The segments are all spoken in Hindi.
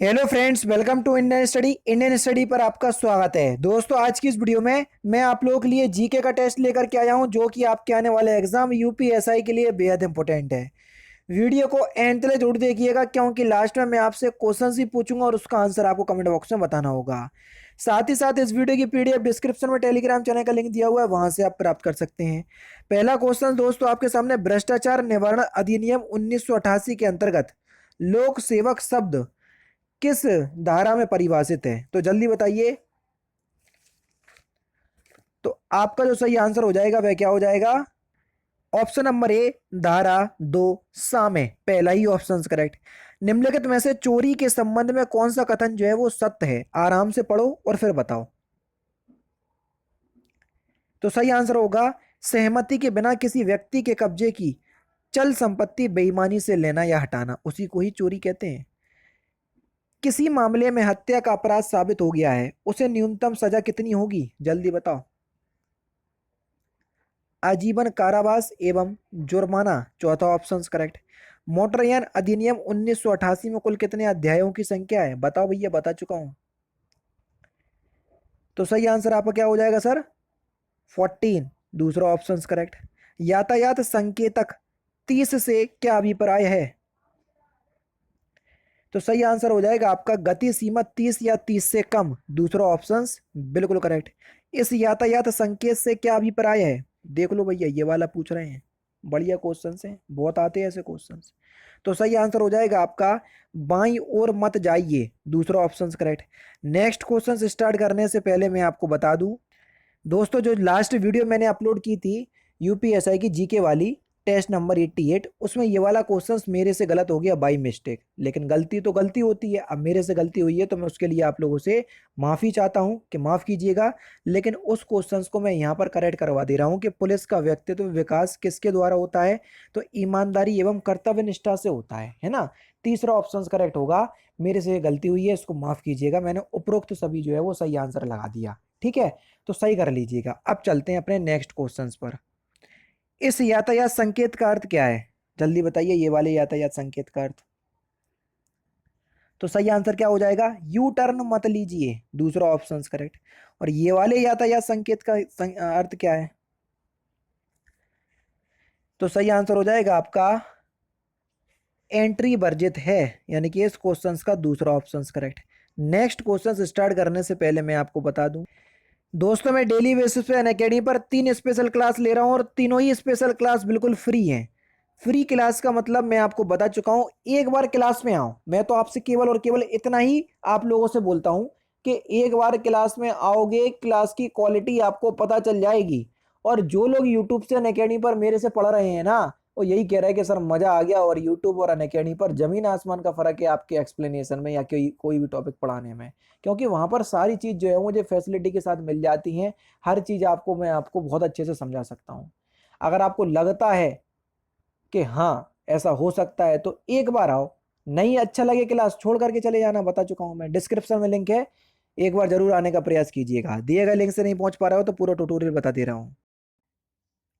Hello friends, welcome to Indian study पर आपका स्वागत है। दोस्तों, आज की इस वीडियो में मैं आप लोगों के लिए जीके का टेस्ट लेकर के आया हूं, जो कि आपके आने वाले एग्जाम यूपीएसआई के लिए बेहद इंपॉर्टेंट है। वीडियो को एंड तक जरूर देखिएगा, क्योंकि लास्ट में मैं आपसे क्वेश्चन ही पूछूंगा और उसका आंसर आपको कमेंट बॉक्स में बताना होगा। साथ ही साथ इस वीडियो की पीडीएफ डिस्क्रिप्शन में टेलीग्राम चैनल का लिंक दिया हुआ है, वहां से आप प्राप्त कर सकते हैं। पहला क्वेश्चन दोस्तों आपके सामने, भ्रष्टाचार निवारण अधिनियम 1988 के अंतर्गत लोक सेवक शब्द किस धारा में परिभाषित है? तो जल्दी बताइए। तो आपका जो सही आंसर हो जाएगा वह क्या हो जाएगा? ऑप्शन नंबर ए, धारा 2 सा में। पहला ही ऑप्शन करेक्ट। निम्नलिखित में से चोरी के संबंध में कौन सा कथन जो है वो सत्य है? आराम से पढ़ो और फिर बताओ। तो सही आंसर होगा, सहमति के बिना किसी व्यक्ति के कब्जे की चल संपत्ति बेईमानी से लेना या हटाना, उसी को ही चोरी कहते हैं। किसी मामले में हत्या का अपराध साबित हो गया है, उसे न्यूनतम सजा कितनी होगी? जल्दी बताओ। आजीवन कारावास एवं जुर्माना, चौथा ऑप्शन करेक्ट। मोटरयान अधिनियम 1988 में कुल कितने अध्यायों की संख्या है? बताओ भैया, बता चुका हूं। तो सही आंसर आपका क्या हो जाएगा सर? 14, दूसरा ऑप्शन करेक्ट। यातायात संकेतक 30 से क्या अभिप्राय है? तो सही आंसर हो जाएगा आपका गति सीमा 30 या 30 से कम, दूसरा ऑप्शन बिल्कुल करेक्ट। इस यातायात संकेत से क्या अभिप्राय है? देख लो भैया, ये वाला पूछ रहे हैं। बढ़िया क्वेश्चन है, बहुत आते हैं ऐसे क्वेश्चन। तो सही आंसर हो जाएगा आपका बाईं ओर मत जाइए, दूसरा option correct. Next question start करने से पहले मैं आपको बता दूं दोस्तों, जो लास्ट वीडियो मैंने अपलोड की थी यूपीएसआई की जीके वाली, टेस्ट नंबर 88, उसमें ये वाला क्वेश्चंस मेरे से गलत हो गया बाई मिस्टेक। लेकिन गलती तो गलती होती है, अब मेरे से गलती हुई है तो मैं उसके लिए आप लोगों से माफ़ी चाहता हूं कि माफ़ कीजिएगा। लेकिन उस क्वेश्चंस को मैं यहाँ पर करेक्ट करवा दे रहा हूँ कि पुलिस का व्यक्तित्व विकास किसके द्वारा होता है? तो ईमानदारी एवं कर्तव्य निष्ठा से होता है ना। तीसरा ऑप्शन करेक्ट होगा। मेरे से गलती हुई है, इसको माफ़ कीजिएगा। मैंने उपरोक्त सभी जो है वो सही आंसर लगा दिया, ठीक है? तो सही कर लीजिएगा। अब चलते हैं अपने नेक्स्ट क्वेश्चंस पर। इस यातायात संकेत का अर्थ क्या है? जल्दी बताइए, ये वाले यातायात संकेत का अर्थ। तो सही आंसर क्या हो जाएगा? यू टर्न मत लीजिए, दूसरा ऑप्शन करेक्ट। और ये वाले यातायात संकेत का अर्थ क्या है? तो सही आंसर हो जाएगा आपका एंट्री वर्जित है, यानी कि इस क्वेश्चन का दूसरा option correct. Next question start करने से पहले मैं आपको बता दूं दोस्तों, मैं डेली बेसिस पे अनअकैडमी पर 3 स्पेशल क्लास ले रहा हूं और तीनों ही स्पेशल क्लास बिल्कुल फ्री हैं। फ्री क्लास का मतलब मैं आपको बता चुका हूं, एक बार क्लास में आओ। मैं तो आपसे केवल और केवल इतना ही आप लोगों से बोलता हूं कि एक बार क्लास में आओगे, क्लास की क्वालिटी आपको पता चल जाएगी। और जो लोग यूट्यूब से अनअकैडमी पर मेरे से पढ़ रहे हैं ना, वो यही कह रहे हैं कि सर मजा आ गया, और यूट्यूब और अनअकैडमी पर जमीन आसमान का फर्क है आपके एक्सप्लेनेशन में या कोई भी टॉपिक पढ़ाने में। क्योंकि वहां पर सारी चीज जो है मुझे फैसिलिटी के साथ मिल जाती हैं। हर चीज आपको मैं आपको बहुत अच्छे से समझा सकता हूँ। अगर आपको लगता है कि हाँ ऐसा हो सकता है तो एक बार आओ, नहीं अच्छा लगे क्लास छोड़ करके चले जाना। बता चुका हूँ मैं, डिस्क्रिप्शन में लिंक है, एक बार जरूर आने का प्रयास कीजिएगा। दिए गए लिंक से नहीं पहुंच पा रहा हो तो पूरा ट्यूटोरियल बता दे रहा हूँ।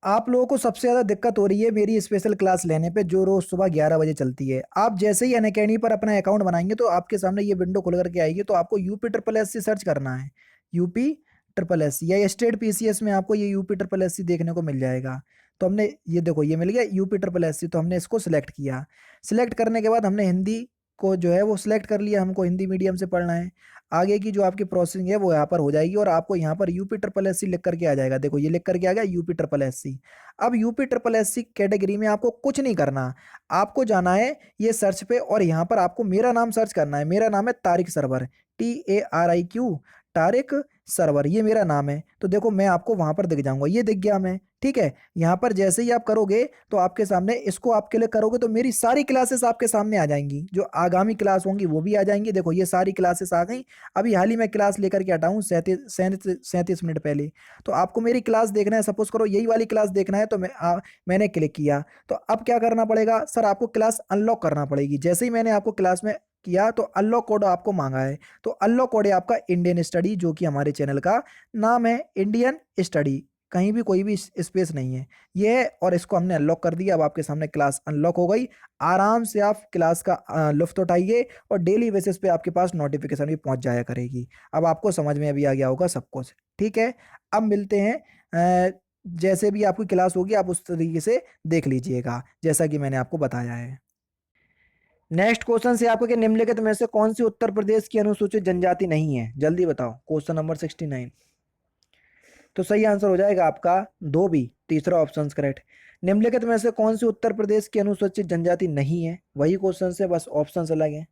आप लोगों को सबसे ज़्यादा दिक्कत हो रही है मेरी स्पेशल क्लास लेने पे, जो रोज़ सुबह 11 बजे चलती है। आप जैसे ही अनअकैडमी पर अपना अकाउंट बनाएंगे तो आपके सामने ये विंडो खुल करके आएगी, तो आपको UP triple S C search करना है। यूपी ट्रिपल एस सी या स्टेट पीसीएस में आपको ये यूपी ट्रिपल एस सी देखने को मिल जाएगा। तो हमने ये देखो, ये मिल गया यूपी ट्रिपल एस सी, तो हमने इसको सिलेक्ट किया। सिलेक्ट करने के बाद हमने हिंदी को जो है वो सिलेक्ट कर लिया, हमको हिंदी मीडियम से पढ़ना है। आगे की जो आपकी प्रोसेसिंग है वो यहाँ पर हो जाएगी, और आपको यहाँ पर यूपी ट्रिपल एस सी लिख करके आ जाएगा। देखो ये लिख करके आ गया यूपी ट्रिपल एस सी। अब UP triple S C category में आपको कुछ नहीं करना, आपको जाना है ये सर्च पे, और यहाँ पर आपको मेरा नाम सर्च करना है। मेरा नाम है तारिक सरवर, TARIQ, तारिक सरवर, ये मेरा नाम है। तो देखो मैं आपको वहां पर दिख जाऊंगा, ये दिख गया मैं, ठीक है। यहाँ पर जैसे ही आप करोगे तो आपके सामने, इसको आप क्लिक करोगे तो मेरी सारी क्लासेस आपके सामने आ जाएंगी, जो आगामी क्लास होंगी वो भी आ जाएंगी। देखो ये सारी क्लासेस आ गई। अभी हाल ही में क्लास लेकर के हटा हूँ 37 मिनट पहले। तो आपको मेरी क्लास देखना है, सपोज करो यही वाली क्लास देखना है, तो मैंने क्लिक किया। तो अब क्या करना पड़ेगा सर? आपको क्लास अनलॉक करना पड़ेगी। जैसे ही मैंने आपको क्लास में किया तो अनलॉक कोड आपको मांगा है। तो अनलॉक कोड है आपका इंडियन स्टडी, जो कि हमारे चैनल का नाम है इंडियन स्टडी। कहीं भी कोई भी स्पेस नहीं है ये है। और इसको हमने अनलॉक कर दिया। अब आपके सामने क्लास अनलॉक हो गई। आराम से आप क्लास का लुफ्त उठाइए और डेली बेसिस पे आपके पास नोटिफिकेशन भी पहुंच जाया करेगी। अब आपको समझ में अभी आ गया होगा सब कुछ, ठीक है। अब मिलते हैं, जैसे भी आपकी क्लास होगी आप उस तरीके से देख लीजिएगा जैसा कि मैंने आपको बताया है। नेक्स्ट क्वेश्चन से आपको कि निम्नलिखित में से कौन सी उत्तर प्रदेश की अनुसूचित जनजाति नहीं है, जल्दी बताओ। Question number 69। तो सही आंसर हो जाएगा आपका धोबी, तीसरा ऑप्शन करेक्ट। निम्नलिखित में से कौन सी उत्तर प्रदेश की अनुसूचित जनजाति नहीं है, वही क्वेश्चन से बस ऑप्शन अलग है।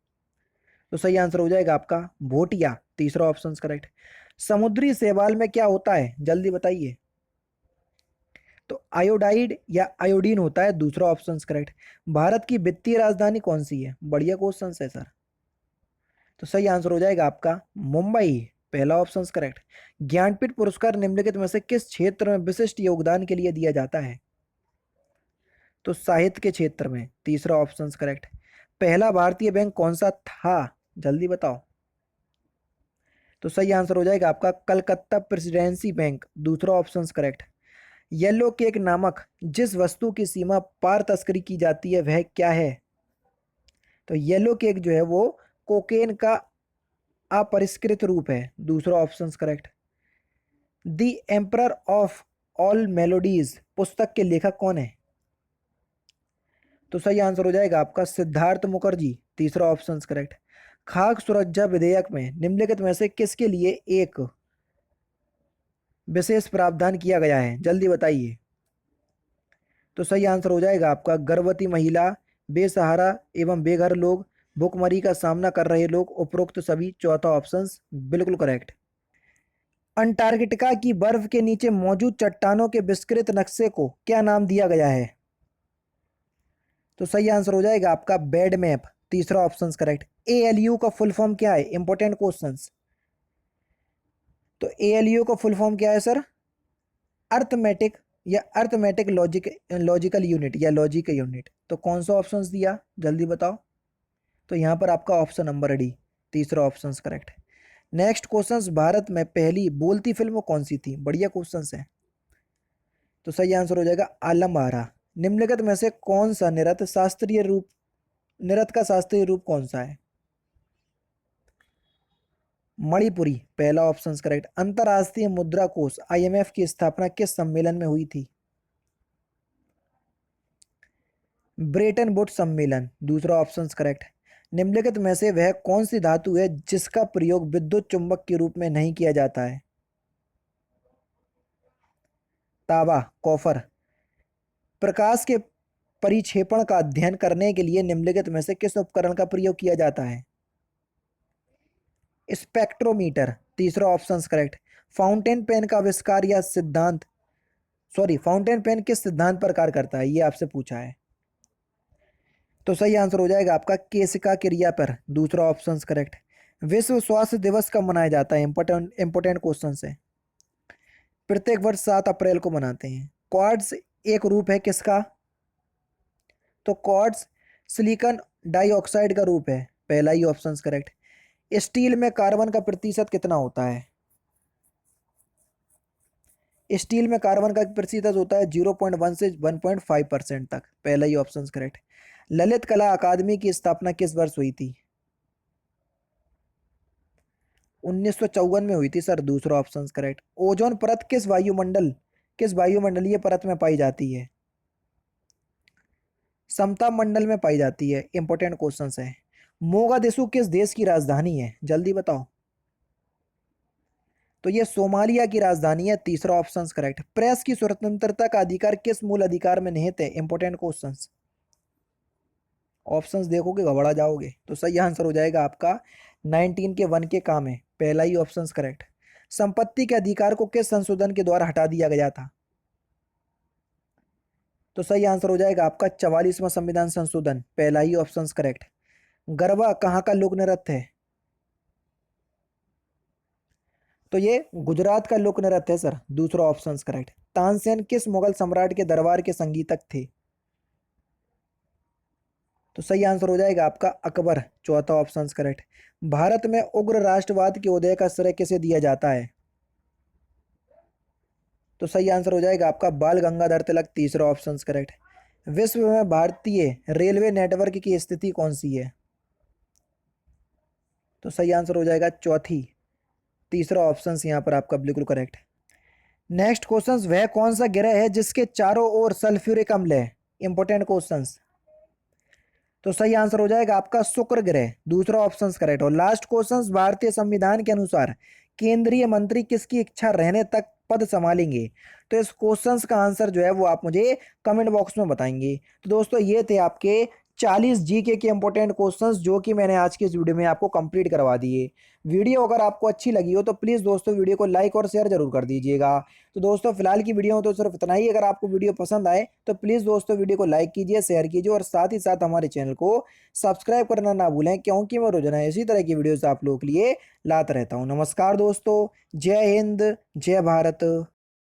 तो सही आंसर हो जाएगा आपका भोटिया, तीसरा ऑप्शन करेक्ट। समुद्री शैवाल में क्या होता है, जल्दी बताइए। तो आयोडाइड या आयोडीन होता है, दूसरा ऑप्शन करेक्ट। भारत की वित्तीय राजधानी कौन सी है, बढ़िया क्वेश्चन है सर। तो सही आंसर हो जाएगा आपका मुंबई, पहला ऑप्शन करेक्ट। ज्ञानपीठ पुरस्कार निम्नलिखित में से किस क्षेत्र में विशिष्ट योगदान के लिए दिया जाता है। तो साहित्य के क्षेत्र में, तीसरा ऑप्शन करेक्ट। पहला भारतीय बैंक कौन सा था, जल्दी बताओ। तो सही आंसर हो जाएगा आपका कलकत्ता प्रेसिडेंसी बैंक, दूसरा ऑप्शन करेक्ट। येलो केक नामक जिस वस्तु की सीमा पार तस्करी की जाती है वह क्या है। तो येलो केक जो है वो कोकेन का अपरिष्कृत रूप है, दूसरा option correct. The emperor of all melodies पुस्तक के लेखक कौन है। तो सही आंसर हो जाएगा आपका सिद्धार्थ मुखर्जी, तीसरा ऑप्शन करेक्ट। खाद्य सुरक्षा विधेयक में निम्नलिखित में से किसके लिए एक विशेष प्रावधान किया गया है, जल्दी बताइए। तो सही आंसर हो जाएगा आपका गर्भवती महिला, बेसहारा एवं बेघर लोग, भुखमरी का सामना कर रहे लोग, उपरोक्त सभी, चौथा ऑप्शन बिल्कुल करेक्ट। अंटार्कटिका की बर्फ के नीचे मौजूद चट्टानों के विस्तृत नक्शे को क्या नाम दिया गया है। तो सही आंसर हो जाएगा आपका बेड मैप, तीसरा ऑप्शन करेक्ट। एएलयू का फुल फॉर्म क्या है, इंपॉर्टेंट क्वेश्चंस। तो एएलयू का फुल फॉर्म क्या है सर, अर्थमेटिक या अर्थमेटिक लॉजिकल यूनिट या लॉजिक यूनिट। तो कौन सा ऑप्शन दिया, जल्दी बताओ। तो यहाँ पर आपका ऑप्शन नंबर डी, तीसरा option correct. Next question, Bharat में पहली बोलती फिल्म कौन सी थी, बढ़िया क्वेश्चन है। तो सही आंसर हो जाएगा आलम आरा। निम्नलिखित में से कौन सा नृत्य का शास्त्रीय रूप कौन सा है। मणिपुरी, पहला ऑप्शन करेक्ट। अंतरराष्ट्रीय मुद्रा कोष आईएमएफ की स्थापना किस सम्मेलन में हुई थी। ब्रेटन वुड्स सम्मेलन, दूसरा ऑप्शन करेक्ट। निम्नलिखित में से वह कौन सी धातु है जिसका प्रयोग विद्युत चुंबक के रूप में नहीं किया जाता है। तांबा, कॉपर। प्रकाश के परिक्षेपण का अध्ययन करने के लिए निम्नलिखित में से किस उपकरण का प्रयोग किया जाता है। स्पेक्ट्रोमीटर, तीसरा ऑप्शन करेक्ट। फाउंटेन पेन का आविष्कार या सिद्धांत, फाउंटेन पेन किस सिद्धांत पर कार्य करता है, ये आपसे पूछा है। तो सही आंसर हो जाएगा आपका केशिका क्रिया पर, दूसरा ऑप्शन करेक्ट। विश्व स्वास्थ्य दिवस कब मनाया जाता है, इंपोर्टेंट क्वेश्चन है। प्रत्येक वर्ष 7 अप्रैल को मनाते हैं। क्वार्ट्ज एक रूप है किसका। तो क्वार्ट्ज सिलिकॉन डाइऑक्साइड का रूप है, पहला ही ऑप्शन करेक्ट। स्टील में कार्बन का प्रतिशत कितना होता है। स्टील में कार्बन का प्रतिशत होता है 0.1 से 1.5% तक, पहला ही ऑप्शन करेक्ट। ललित कला अकादमी की स्थापना किस वर्ष हुई थी। 1954 में हुई थी सर, दूसरा ऑप्शन करेक्ट। ओजोन परत किस वायुमंडलीय परत में पाई जाती है। समताप मंडल में पाई जाती है, इंपॉर्टेंट क्वेश्चन है। मोगादिशु किस देश की राजधानी है, जल्दी बताओ। तो ये सोमालिया की राजधानी है, तीसरा ऑप्शन करेक्ट। प्रेस की स्वतंत्रता का अधिकार किस मूल अधिकार में निहित है, इंपॉर्टेंट क्वेश्चन। ऑप्शंस देखोगे घबरा जाओगे। तो सही आंसर हो जाएगा आपका 19 के 1 के काम है, पहला ही ऑप्शन करेक्ट। संपत्ति के अधिकार को किस संशोधन के द्वारा हटा दिया गया था। तो सही आंसर हो जाएगा आपका 44वां संविधान संशोधन, पहला ही ऑप्शन करेक्ट। गरबा कहाँ का लोक नृत्य है। तो ये गुजरात का लोक नृत्य है सर, दूसरा ऑप्शन करेक्ट। तानसेन किस मुगल सम्राट के दरबार के संगीतक थे। तो सही आंसर हो जाएगा आपका अकबर, चौथा ऑप्शन करेक्ट। भारत में उग्र राष्ट्रवाद के उदय का श्रेय किसे दिया जाता है। तो सही आंसर हो जाएगा आपका बाल गंगाधर तिलक, तीसरा ऑप्शन करेक्ट है। विश्व में भारतीय रेलवे नेटवर्क की स्थिति कौन सी है? तो सही आंसर हो जाएगा चौथी, तीसरा ऑप्शन यहाँ पर आपका बिल्कुल करेक्ट है। नेक्स्ट क्वेश्चन, वह कौन सा ग्रह है जिसके चारों ओर सल्फ्यूरिक अम्ल है? Important question. तो सही आंसर हो जाएगा आपका शुक्र ग्रह, दूसरा ऑप्शन करेक्ट। और लास्ट क्वेश्चन, भारतीय संविधान के अनुसार केंद्रीय मंत्री किसकी इच्छा रहने तक पद संभालेंगे? तो इस क्वेश्चन का आंसर जो है वो आप मुझे कमेंट बॉक्स में बताएंगे। तो दोस्तों ये थे आपके 40 जीके के इंपॉर्टेंट क्वेश्चंस जो कि मैंने आज के इस वीडियो में आपको कंप्लीट करवा दिए। वीडियो अगर आपको अच्छी लगी हो तो प्लीज़ दोस्तों वीडियो को लाइक और शेयर जरूर कर दीजिएगा। तो दोस्तों फिलहाल की वीडियो में तो सिर्फ इतना ही। अगर आपको वीडियो पसंद आए तो प्लीज़ दोस्तों वीडियो को लाइक कीजिए, शेयर कीजिए और साथ ही साथ हमारे चैनल को सब्सक्राइब करना ना भूलें, क्योंकि मैं रोजाना इसी तरह की वीडियोस आप लोगों के लिए लाता रहता हूँ। नमस्कार दोस्तों, जय हिंद, जय भारत।